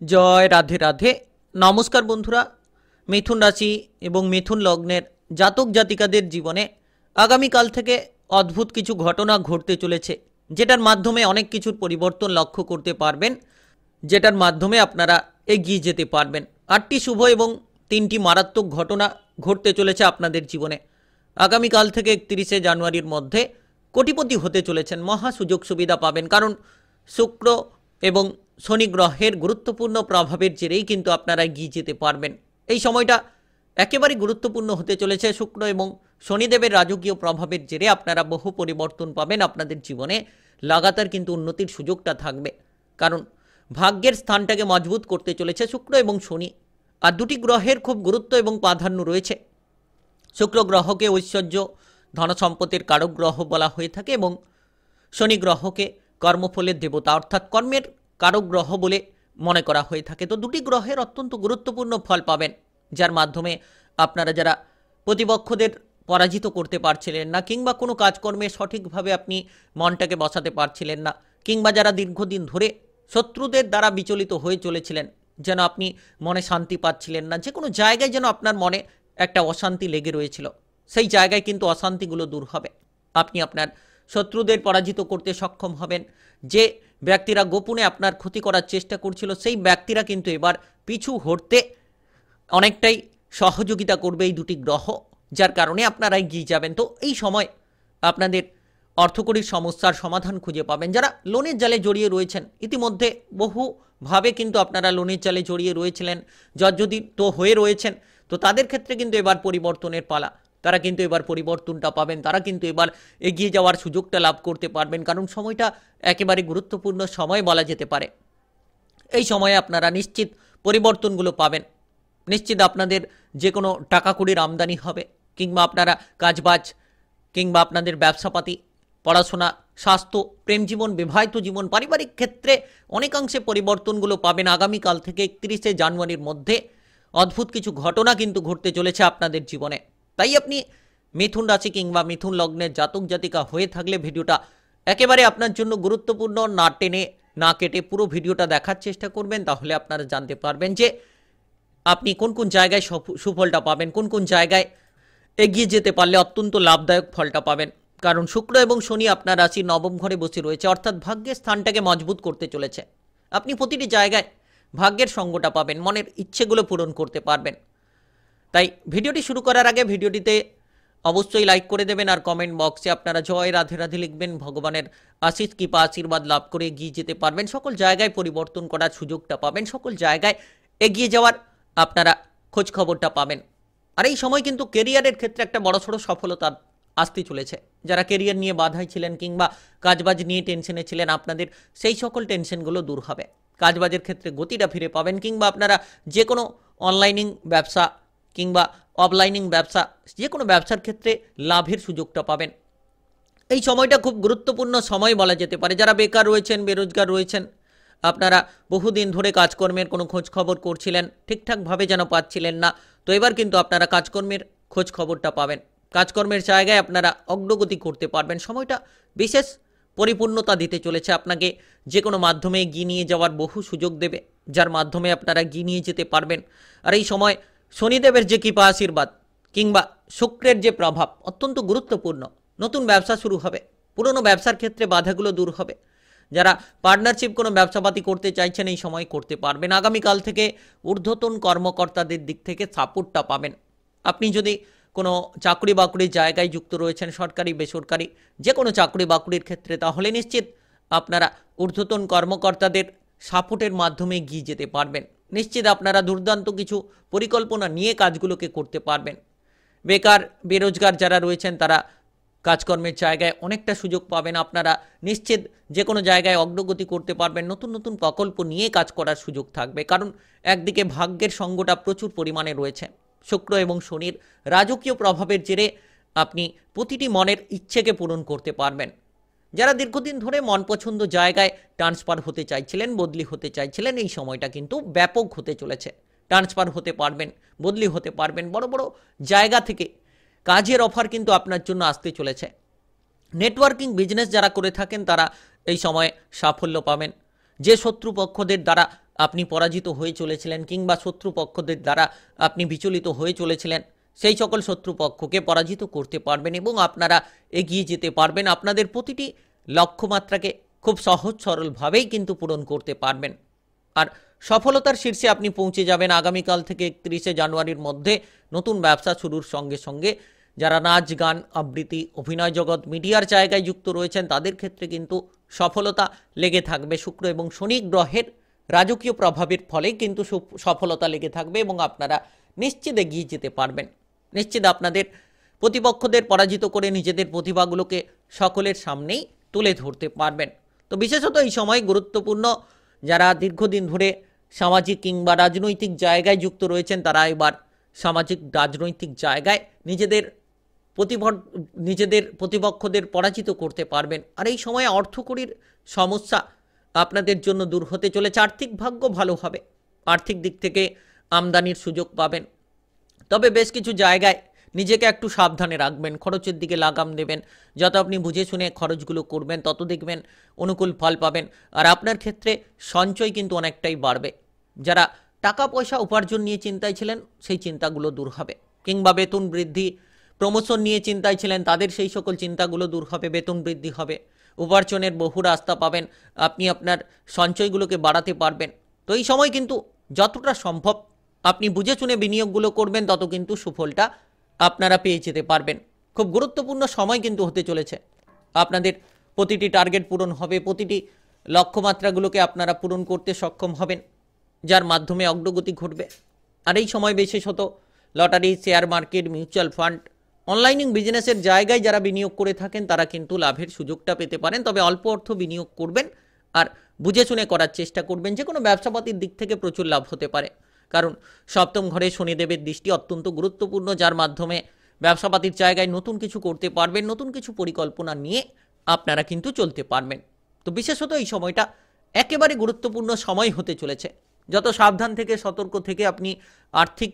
জয় রাধে রাধে। নমস্কার বন্ধুরা, মিথুন রাশি এবং মিথুন লগ্নের জাতক জাতিকাদের জীবনে আগামীকাল থেকে অদ্ভুত কিছু ঘটনা ঘটতে চলেছে, যেটার মাধ্যমে অনেক কিছুর পরিবর্তন লক্ষ্য করতে পারবেন, যেটার মাধ্যমে আপনারা এগিয়ে যেতে পারবেন। 8টি শুভ এবং 3টি মারাত্মক ঘটনা ঘটতে চলেছে আপনাদের জীবনে। আগামীকাল থেকে 31শে জানুয়ারির মধ্যে কোটিপতি হতে চলেছেন, মহা সুযোগ সুবিধা পাবেন। কারণ শুক্র এবং শনি গ্রহের গুরুত্বপূর্ণ প্রভাবের জেরেই কিন্তু আপনারা এগিয়ে যেতে পারবেন। এই সময়টা একেবারে গুরুত্বপূর্ণ হতে চলেছে। শুক্র এবং শনিদেবের রাজকীয় প্রভাবের জেরে আপনারা বহু পরিবর্তন পাবেন আপনাদের জীবনে। লাগাতার কিন্তু উন্নতির সুযোগটা থাকবে, কারণ ভাগ্যের স্থানটাকে মজবুত করতে চলেছে শুক্র এবং শনি। আর দুটি গ্রহের খুব গুরুত্ব এবং প্রাধান্য রয়েছে। শুক্র গ্রহকে ঐশ্বর্য ধনসম্পদের কারক গ্রহ বলা হয়ে থাকে এবং শনি গ্রহকে কর্মফলের দেবতা অর্থাৎ কর্মের কারক গ্রহ বলে মনে করা হয়ে থাকে। তো দুটি গ্রহের অত্যন্ত গুরুত্বপূর্ণ ফল পাবেন, যার মাধ্যমে আপনারা যারা প্রতিপক্ষদের পরাজিত করতে পারছিলেন না, কিংবা কোনো কাজকর্মে সঠিকভাবে আপনি মনটাকে বসাতে পারছিলেন না, কিংবা যারা দীর্ঘদিন ধরে শত্রুদের দ্বারা বিচলিত হয়ে চলেছিলেন, যেন আপনি মনে শান্তি পাচ্ছিলেন না, যে কোনো জায়গায় যেন আপনার মনে একটা অশান্তি লেগে রয়েছিল, সেই জায়গায় কিন্তু অশান্তিগুলো দূর হবে। আপনি আপনার শত্রুদের পরাজিত করতে সক্ষম হবেন। যে ব্যক্তিরা গোপনে আপনার ক্ষতি করার চেষ্টা করছিল, সেই ব্যক্তিরা কিন্তু এবার পিছু হটতে অনেকটাই সহযোগিতা করবে এই দুটি গ্রহ, যার কারণে আপনারা এগিয়ে যাবেন। তো এই সময় আপনাদের অর্থকরীর সমস্যার সমাধান খুঁজে পাবেন। যারা লোনের জালে জড়িয়ে রয়েছেন, ইতিমধ্যে বহুভাবে কিন্তু আপনারা লোনের জালে জড়িয়ে রয়েছিলেন, জর্জরিত হয়ে রয়েছেন, তো তাদের ক্ষেত্রে কিন্তু এবার পরিবর্তনের পালা। তারা কিন্তু এবার পরিবর্তনটা পাবেন, তারা কিন্তু এবার এগিয়ে যাওয়ার সুযোগটা লাভ করতে পারবেন, কারণ সময়টা একেবারে গুরুত্বপূর্ণ সময় বলা যেতে পারে। এই সময়ে আপনারা নিশ্চিত পরিবর্তনগুলো পাবেন। নিশ্চিত আপনাদের যে কোনো টাকা কড়ির আমদানি হবে, কিংবা আপনারা কাজবাজ, কিংবা আপনাদের ব্যবসাপাতি, পড়াশোনা, স্বাস্থ্য, প্রেম জীবন, বিবাহিত জীবন, পারিবারিক ক্ষেত্রে অনেকাংশে পরিবর্তনগুলো পাবেন। আগামীকাল থেকে 31শে জানুয়ারির মধ্যে অদ্ভুত কিছু ঘটনা কিন্তু ঘটতে চলেছে আপনাদের জীবনে। তাই আপনি মিথুন রাশি কিংবা মিথুন লগ্নের জাতক জাতিকা হয়ে থাকলে ভিডিওটা একেবারে আপনার জন্য গুরুত্বপূর্ণ, না টেনে না কেটে পুরো ভিডিওটা দেখার চেষ্টা করবেন। তাহলে আপনারা জানতে পারবেন যে আপনি কোন কোন জায়গায় সুফলটা পাবেন, কোন কোন জায়গায় এগিয়ে যেতে পারলে অত্যন্ত লাভদায়ক ফলটা পাবেন। কারণ শুক্র এবং শনি আপনার রাশির নবম ঘরে বসে রয়েছে, অর্থাৎ ভাগ্যের স্থানটাকে মজবুত করতে চলেছে। আপনি প্রতিটি জায়গায় ভাগ্যের সঙ্গটা পাবেন, মনের ইচ্ছেগুলো পূরণ করতে পারবেন। তাই ভিডিওটি শুরু করার আগে ভিডিওটিতে অবশ্যই লাইক করে দেবেন, আর কমেন্ট বক্সে আপনারা জয় রাধে রাধে লিখবেন। ভগবানের আশীষ কৃপা আশীর্বাদ লাভ করে এগিয়ে যেতে পারবেন। সকল জায়গায় পরিবর্তন করার সুযোগটা পাবেন, সকল জায়গায় এগিয়ে যাওয়ার আপনারা খোঁজ খবরটা পাবেন। আর এই সময় কিন্তু কেরিয়ারের ক্ষেত্রে একটা বড়সড় সফলতা আসতে চলেছে। যারা কেরিয়ার নিয়ে বাধায় ছিলেন কিংবা কাজবাজ নিয়ে টেনশনে ছিলেন, আপনাদের সেই সকল টেনশনগুলো দূর হবে। কাজবাজের ক্ষেত্রে গতিটা ফিরে পাবেন, কিংবা আপনারা যে কোনো অনলাইনিং ব্যবসা কিংবা অফলাইনিং ব্যবসা, যে কোনো ব্যবসার ক্ষেত্রে লাভের সুযোগটা পাবেন। এই সময়টা খুব গুরুত্বপূর্ণ সময় বলা যেতে পারে। যারা বেকার রয়েছেন, বেরোজগার রয়েছেন, আপনারা বহুদিন ধরে কাজকর্মের কোনো খোঁজ খবর করছিলেন, ঠিকঠাকভাবে যেন পাচ্ছিলেন না, তো এবার কিন্তু আপনারা কাজকর্মের খোঁজ খবরটা পাবেন। কাজকর্মের জায়গায় আপনারা অগ্রগতি করতে পারবেন। সময়টা বিশেষ পরিপূর্ণতা দিতে চলেছে আপনাকে, যে কোনো মাধ্যমে এগিয়ে নিয়ে যাওয়ার বহু সুযোগ দেবে, যার মাধ্যমে আপনারা এগিয়ে নিয়ে যেতে পারবেন। আর এই সময় শনিদেবের যে কৃপা আশীর্বাদ কিংবা শুক্রের যে প্রভাব অত্যন্ত গুরুত্বপূর্ণ। নতুন ব্যবসা শুরু হবে, পুরনো ব্যবসার ক্ষেত্রে বাধাগুলো দূর হবে। যারা পার্টনারশিপ কোনো ব্যবসাপাতি করতে চাইছেন, এই সময় করতে পারবেন। আগামীকাল থেকে ঊর্ধ্বতন কর্মকর্তাদের দিক থেকে সাপোর্টটা পাবেন। আপনি যদি কোনো চাকরি বাকরির জায়গায় যুক্ত রয়েছেন, সরকারি বেসরকারি যে কোনো চাকরি বাকরির ক্ষেত্রে, তাহলে নিশ্চিত আপনারা ঊর্ধ্বতন কর্মকর্তাদের সাপোর্টের মাধ্যমে এগিয়ে যেতে পারবেন। নিশ্চিত আপনারা দুর্দান্ত কিছু পরিকল্পনা নিয়ে কাজগুলোকে করতে পারবেন। বেকার বেরোজগার যারা রয়েছেন, তারা কাজকর্মের জায়গায় অনেকটা সুযোগ পাবেন। আপনারা নিশ্চিত যে কোনো জায়গায় অগ্রগতি করতে পারবেন। নতুন নতুন প্রকল্প নিয়ে কাজ করার সুযোগ থাকবে, কারণ একদিকে ভাগ্যের সঙ্গটা প্রচুর পরিমাণে রয়েছে। শুক্র এবং শনির রাজকীয় প্রভাবের জেরে আপনি প্রতিটি মনের ইচ্ছেকে পূরণ করতে পারবেন। যারা দীর্ঘদিন ধরে মন পছন্দ জায়গায় ট্রান্সফার হতে চাইছিলেন, বদলি হতে চাইছিলেন, এই সময়টা কিন্তু ব্যাপক হতে চলেছে। ট্রান্সফার হতে পারবেন, বদলি হতে পারবেন, বড় বড় জায়গা থেকে কাজের অফার কিন্তু আপনার জন্য আসতে চলেছে। নেটওয়ার্কিং বিজনেস যারা করে থাকেন, তারা এই সময়ে সাফল্য পাবেন। যে শত্রুপক্ষদের দ্বারা আপনি পরাজিত হয়ে চলেছিলেন কিংবা শত্রুপক্ষদের দ্বারা আপনি বিচলিত হয়ে চলেছিলেন, সেই সকল শত্রুপক্ষকে পরাজিত করতে পারবেন এবং আপনারা এগিয়ে যেতে পারবেন। আপনাদের প্রতিটি লক্ষ্যমাত্রাকে খুব সহজ সরলভাবেই কিন্তু পূরণ করতে পারবেন। আর সফলতার শীর্ষে আপনি পৌঁছে যাবেন আগামীকাল থেকে 31শে জানুয়ারির মধ্যে। নতুন ব্যবসা শুরুর সঙ্গে সঙ্গে যারা নাচ, গান, আবৃত্তি, অভিনয় জগৎ, মিডিয়ার জায়গায় যুক্ত রয়েছেন তাদের ক্ষেত্রে কিন্তু সফলতা লেগে থাকবে। শুক্র এবং শনি গ্রহের রাজকীয় প্রভাবের ফলে কিন্তু সফলতা লেগে থাকবে এবং আপনারা নিশ্চিত এগিয়ে যেতে পারবেন। নিশ্চিত আপনাদের প্রতিপক্ষদের পরাজিত করে নিজেদের প্রতিভাগুলোকে সকলের সামনেই তুলে ধরতে পারবেন। তো বিশেষত এই সময় গুরুত্বপূর্ণ, যারা দীর্ঘদিন ধরে সামাজিক কিংবা রাজনৈতিক জায়গায় যুক্ত রয়েছেন তারা এবার সামাজিক রাজনৈতিক জায়গায় নিজেদের প্রতিপক্ষদের পরাজিত করতে পারবেন। আর এই সময়ে অর্থকরীর সমস্যা আপনাদের জন্য দূর হতে চলেছে। আর্থিক ভাগ্য ভালো হবে, আর্থিক দিক থেকে আমদানির সুযোগ পাবেন। তবে বেশ কিছু জায়গায় নিজেকে একটু সাবধানে রাখবেন, খরচের দিকে লাগাম দেবেন। যত আপনি বুঝে শুনে খরচগুলো করবেন তত দেখবেন অনুকূল ফল পাবেন। আর আপনার ক্ষেত্রে সঞ্চয় কিন্তু অনেকটাই বাড়বে। যারা টাকা পয়সা উপার্জন নিয়ে চিন্তায় ছিলেন সেই চিন্তাগুলো দূর হবে, কিংবা বেতন বৃদ্ধি, প্রমোশন নিয়ে চিন্তায় ছিলেন তাদের সেই সকল চিন্তাগুলো দূর হবে, বেতন বৃদ্ধি হবে, উপার্জনের বহু রাস্তা পাবেন, আপনি আপনার সঞ্চয়গুলোকে বাড়াতে পারবেন। তো এই সময় কিন্তু যতটা সম্ভব আপনি বুঝে শুনে বিনিয়োগগুলো করবেন, তত কিন্তু সুফলটা আপনারা পেয়ে যেতে পারবেন। খুব গুরুত্বপূর্ণ সময় কিন্তু হতে চলেছে। আপনাদের প্রতিটি টার্গেট পূরণ হবে, প্রতিটি লক্ষ্যমাত্রাগুলোকে আপনারা পূরণ করতে সক্ষম হবেন, যার মাধ্যমে অগ্রগতি ঘটবে। আর এই সময় বিশেষত lottery, share market, mutual fund, online বিজনেসের জায়গায় যারা বিনিয়োগ করে থাকেন তারা কিন্তু লাভের সুযোগটা পেতে পারেন। তবে অল্প অর্থ বিনিয়োগ করবেন আর বুঝে শুনে করার চেষ্টা করবেন। যে কোনো ব্যবসাপাতির দিক থেকে প্রচুর লাভ হতে পারে, কারণ সপ্তম ঘরে শনিদেবের দৃষ্টি অত্যন্ত গুরুত্বপূর্ণ, যার মাধ্যমে ব্যবসাপাতির জায়গায় নতুন কিছু করতে পারবেন, নতুন কিছু পরিকল্পনা নিয়ে আপনারা কিন্তু চলতে পারবেন। তো বিশেষত এই সময়টা একেবারে গুরুত্বপূর্ণ সময় হতে চলেছে। যত সাবধান থেকে সতর্ক থেকে আপনি আর্থিক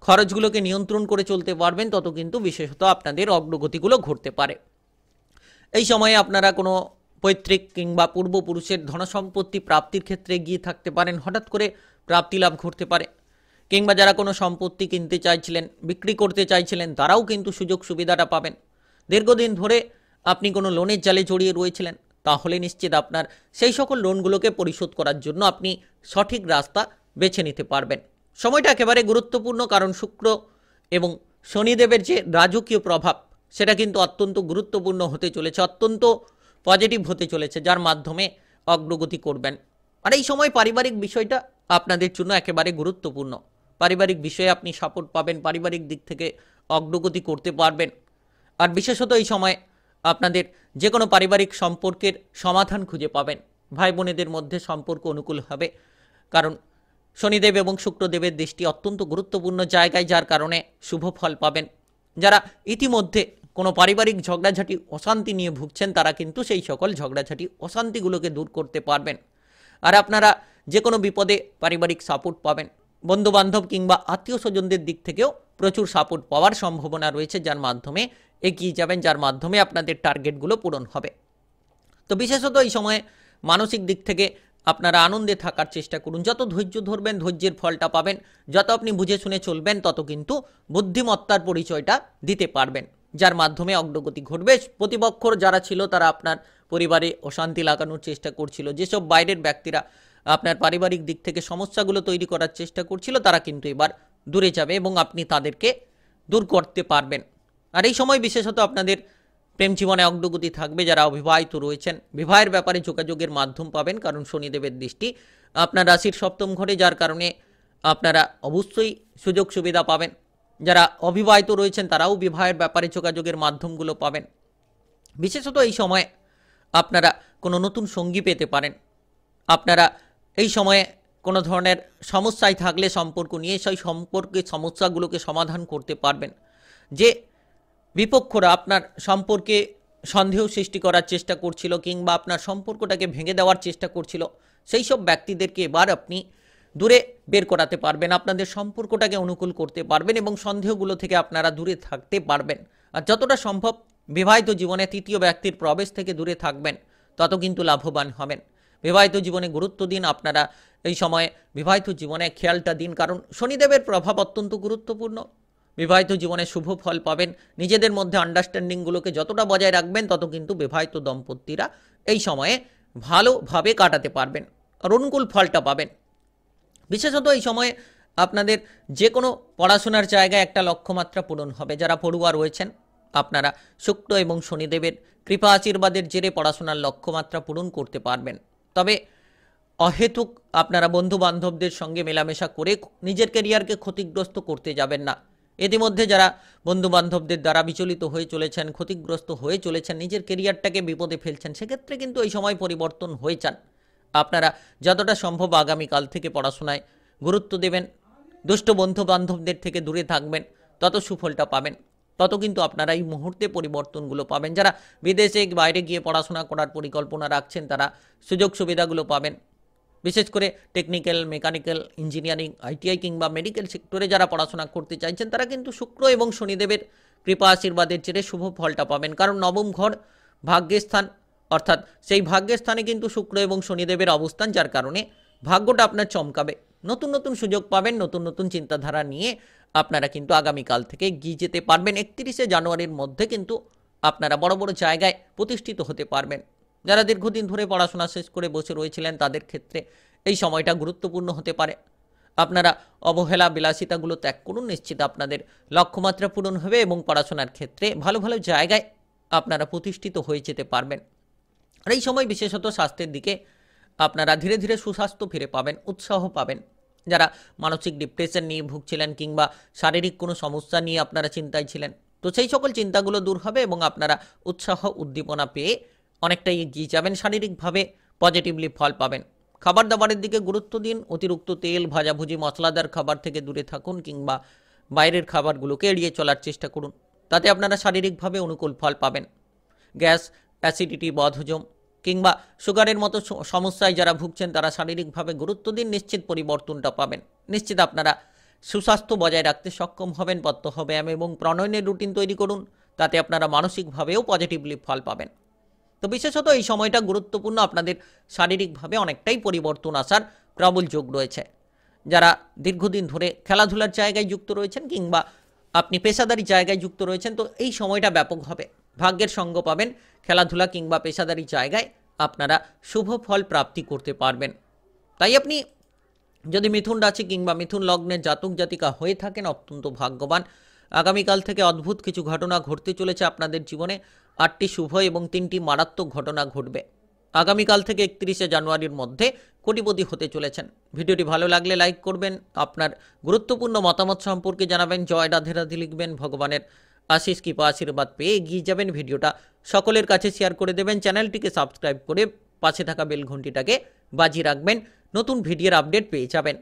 খরচগুলোকে নিয়ন্ত্রণ করে চলতে পারবেন, তত কিন্তু বিশেষত আপনাদের অগ্রগতিগুলো ঘটতে পারে। এই সময়ে আপনারা কোনো পৈতৃক কিংবা পূর্বপুরুষের ধনসম্পত্তি প্রাপ্তির ক্ষেত্রে গিয়ে থাকতে পারেন, হঠাৎ করে প্রাপ্তি লাভ ঘটতে পারে। কিংবা যারা কোনো সম্পত্তি কিনতে চাইছিলেন, বিক্রি করতে চাইছিলেন, তারাও কিন্তু সুযোগ সুবিধাটা পাবেন। দীর্ঘদিন ধরে আপনি কোনো লোনের জালে জড়িয়ে রয়েছিলেন, তাহলে নিশ্চিত আপনার সেই সকল লোনগুলোকে পরিশোধ করার জন্য আপনি সঠিক রাস্তা বেছে নিতে পারবেন। সময়টা একেবারে গুরুত্বপূর্ণ, কারণ শুক্র এবং শনিদেবের যে রাজকীয় প্রভাব সেটা কিন্তু অত্যন্ত গুরুত্বপূর্ণ হতে চলেছে, অত্যন্ত পজিটিভ হতে চলেছে, যার মাধ্যমে অগ্রগতি করবেন। আর এই সময় পারিবারিক বিষয়টা আপনাদের জন্য একেবারে গুরুত্বপূর্ণ। পারিবারিক বিষয়ে আপনি সাপোর্ট পাবেন, পারিবারিক দিক থেকে অগ্রগতি করতে পারবেন। আর বিশেষত এই সময় আপনাদের যে কোনো পারিবারিক সম্পর্কের সমাধান খুঁজে পাবেন। ভাই বোনেদের মধ্যে সম্পর্ক অনুকূল হবে, কারণ শনিদেব এবং শুক্রদেবের দৃষ্টি অত্যন্ত গুরুত্বপূর্ণ জায়গায়, যার কারণে শুভ ফল পাবেন। যারা ইতিমধ্যে কোনো পারিবারিক ঝগড়াঝাটি, অশান্তি নিয়ে ভুগছেন, তারা কিন্তু সেই সকল ঝগড়াঝাটি, অশান্তিগুলোকে দূর করতে পারবেন। আর আপনারা যে কোনো বিপদে পারিবারিক সাপোর্ট পাবেন। বন্ধুবান্ধব কিংবা আত্মীয় স্বজনদের দিক থেকেও প্রচুর সাপোর্ট পাওয়ার সম্ভাবনা রয়েছে, যার মাধ্যমে এগিয়ে যাবেন, যার মাধ্যমে আপনাদের টার্গেটগুলো পূরণ হবে। তো বিশেষত এই সময়ে মানসিক দিক থেকে আপনারা আনন্দে থাকার চেষ্টা করুন। যত ধৈর্য ধরবেন ধৈর্যের ফলটা পাবেন, যত আপনি বুঝে শুনে চলবেন তত কিন্তু বুদ্ধিমত্তার পরিচয়টা দিতে পারবেন, যার মাধ্যমে অগ্রগতি ঘটবে। প্রতিপক্ষর যারা ছিল তারা আপনার পরিবারে অশান্তি লাগানোর চেষ্টা করছিল, যেসব বাইরের ব্যক্তিরা আপনার পারিবারিক দিক থেকে সমস্যাগুলো তৈরি করার চেষ্টা করছিল, তারা কিন্তু এবার দূরে যাবে এবং আপনি তাদেরকে দূর করতে পারবেন। আর এই সময় বিশেষত আপনাদের প্রেম জীবনে অগ্রগতি থাকবে। যারা অবিবাহিত রয়েছেন, বিবাহের ব্যাপারে যোগাযোগের মাধ্যম পাবেন, কারণ শনিদেবের দৃষ্টি আপনার রাশির সপ্তম ঘরে, যার কারণে আপনারা অবশ্যই সুযোগ সুবিধা পাবেন। যারা অবিবাহিত রয়েছেন তারাও বিবাহের ব্যাপারে যোগাযোগের মাধ্যমগুলো পাবেন। বিশেষত এই সময়ে আপনারা কোনো নতুন সঙ্গী পেতে পারেন। আপনারা এই সময়ে কোনো ধরনের সমস্যায় থাকলে সম্পর্ক নিয়ে সেই সম্পর্কের সমস্যাগুলোকে সমাধান করতে পারবেন। যে বিপক্ষরা আপনার সম্পর্কে সন্দেহ সৃষ্টি করার চেষ্টা করছিল কিংবা আপনার সম্পর্কটাকে ভেঙে দেওয়ার চেষ্টা করছিল, সেই সব ব্যক্তিদেরকে এবার আপনি দূরে বের করাতে পারবেন, আপনাদের সম্পর্কটাকে অনুকূল করতে পারবেন এবং সন্দেহগুলো থেকে আপনারা দূরে থাকতে পারবেন। আর যতটা সম্ভব বিবাহিত জীবনে তৃতীয় ব্যক্তির প্রবেশ থেকে দূরে থাকবেন, তত কিন্তু লাভবান হবেন। বিবাহিত জীবনে গুরুত্ব দিন। আপনারা এই সময়ে বিবাহিত জীবনে খেয়ালটা দিন, কারণ শনিদেবের প্রভাব অত্যন্ত গুরুত্বপূর্ণ। বিবাহিত জীবনে শুভ ফল পাবেন। নিজেদের মধ্যে আন্ডারস্ট্যান্ডিংগুলোকে যতটা বজায় রাখবেন তত কিন্তু বিবাহিত দম্পতিরা এই সময়ে ভালোভাবে কাটাতে পারবেন আর অনুকূল ফলটা পাবেন। বিশেষত এই সময়ে আপনাদের যে কোনো পড়াশোনার জায়গায় একটা লক্ষ্যমাত্রা পূরণ হবে। যারা পড়ুয়া রয়েছেন আপনারা শুক্র এবং শনিদেবের কৃপা আশীর্বাদের জেরে পড়াশোনার লক্ষ্যমাত্রা পূরণ করতে পারবেন। তবে অহেতুক আপনারা বন্ধু বান্ধবদের সঙ্গে মেলামেশা করে নিজের ক্যারিয়ারকে ক্ষতিগ্রস্ত করতে যাবেন না। ইতিমধ্যে যারা বন্ধু বান্ধবদের দ্বারা বিচলিত হয়ে চলেছেন, ক্ষতিগ্রস্ত হয়ে চলেছেন, নিজের ক্যারিয়ারটাকে বিপদে ফেলছেন, সেক্ষেত্রে কিন্তু এই সময় পরিবর্তন হয়ে যান। আপনারা যতটা সম্ভব আগামীকাল থেকে পড়াশোনায় গুরুত্ব দেবেন, দুষ্ট বন্ধু বান্ধবদের থেকে দূরে থাকবেন, তত সুফলটা পাবেন। তত কিন্তু আপনারা এই মুহূর্তে পরিবর্তনগুলো পাবেন। যারা বিদেশে বাইরে গিয়ে পড়াশোনা করার পরিকল্পনা রাখছেন তারা সুযোগ সুবিধাগুলো পাবেন। বিশেষ করে টেকনিক্যাল, মেকানিক্যাল, ইঞ্জিনিয়ারিং, আইটিআই কিংবা মেডিকেল সেক্টরে যারা পড়াশোনা করতে চাইছেন তারা কিন্তু শুক্র এবং শনিদেবের কৃপা আশীর্বাদের জেরে শুভ ফলটা পাবেন। কারণ নবম ঘর ভাগ্যের স্থান, অর্থাৎ সেই ভাগ্যের স্থানে কিন্তু শুক্র এবং শনিদেবের অবস্থান, যার কারণে ভাগ্যটা আপনার চমকাবে। নতুন নতুন সুযোগ পাবেন, নতুন নতুন চিন্তাধারা নিয়ে আপনারা কিন্তু আগামীকাল থেকে এগিয়ে যেতে পারবেন। 31শে জানুয়ারির মধ্যে কিন্তু আপনারা বড় বড় জায়গায় প্রতিষ্ঠিত হতে পারবেন। যারা দীর্ঘদিন ধরে পড়াশোনা শেষ করে বসে রয়েছিলেন তাদের ক্ষেত্রে এই সময়টা গুরুত্বপূর্ণ হতে পারে। আপনারা অবহেলা বিলাসিতাগুলো ত্যাগ করুন, নিশ্চিত আপনাদের লক্ষ্যমাত্রা পূরণ হবে এবং পড়াশোনার ক্ষেত্রে ভালো ভালো জায়গায় আপনারা প্রতিষ্ঠিত হয়ে যেতে পারবেন। আর এই সময় বিশেষত স্বাস্থ্যের দিকে আপনারা ধীরে ধীরে সুস্বাস্থ্য ফিরে পাবেন, উৎসাহ পাবেন। যারা মানসিক ডিপ্রেশন নিয়ে ভুগছিলেন কিংবা শারীরিক কোনো সমস্যা নিয়ে আপনারা চিন্তায় ছিলেন, তো সেই সকল চিন্তাগুলো দূর হবে এবং আপনারা উৎসাহ উদ্দীপনা পেয়ে অনেকটাই এগিয়ে যাবেন। শারীরিকভাবে পজিটিভলি ফল পাবেন। খাবার দাবারের দিকে গুরুত্ব দিন। অতিরিক্ত তেল, ভাজাভুজি, মশলাদার খাবার থেকে দূরে থাকুন কিংবা বাইরের খাবারগুলোকে এড়িয়ে চলার চেষ্টা করুন। তাতে আপনারা শারীরিকভাবে অনুকূল ফল পাবেন। গ্যাস, অ্যাসিডিটি, বদহজম কিংবা সুগারের মতো সমস্যায় যারা ভুগছেন তারা শারীরিকভাবে গুরুত্ব দিন, নিশ্চিত পরিবর্তনটা পাবেন। নিশ্চিত আপনারা সুস্বাস্থ্য বজায় রাখতে সক্ষম হবেন। প্রত্যহ ব্যায়াম এবং প্রণয়নের রুটিন তৈরি করুন, তাতে আপনারা মানসিকভাবেও পজিটিভলি ফল পাবেন। তো বিশেষত এই সময়টা গুরুত্বপূর্ণ, আপনাদের শারীরিকভাবে অনেকটাই পরিবর্তন আসার প্রবল যোগ রয়েছে। যারা দীর্ঘদিন ধরে খেলাধুলার জায়গায় যুক্ত রয়েছেন কিংবা আপনি পেশাদারি জায়গায় যুক্ত রয়েছেন, তো এই সময়টা ব্যাপক হবে। ভাগ্যের সঙ্গ পাবেন। খেলাধুলা কিংবা পেশাদারি জায়গায় আপনারা শুভ ফল প্রাপ্তি করতে পারবেন। তাই আপনি যদি মিথুন রাশি কিংবা মিথুন লগ্নের জাতক জাতিকা হয়ে থাকেন, অত্যন্ত ভাগ্যবান। আগামীকাল থেকে অদ্ভুত কিছু ঘটনা ঘটতে চলেছে আপনাদের জীবনে। 8টি শুভ এবং 3টি মারাত্মক ঘটনা ঘটবে। আগামীকাল থেকে 31শে জানুয়ারির মধ্যে কোটিপতি হতে চলেছেন। ভিডিওটি ভালো লাগলে লাইক করবেন, আপনার গুরুত্বপূর্ণ মতামত সম্পর্কে জানাবেন, জয় রাধে রাধে লিখবেন। ভগবানের আশিস কৃপা আশীর্বাদ পেয়ে এগিয়ে যাবেন। ভিডিওটা সকলের কাছে শেয়ার করে দেবেন। চ্যানেলটিকে সাবস্ক্রাইব করে পাশে থাকা বেল ঘন্টিটাকে বাজিয়ে রাখবেন, নতুন ভিডিওর আপডেট পেয়ে যাবেন।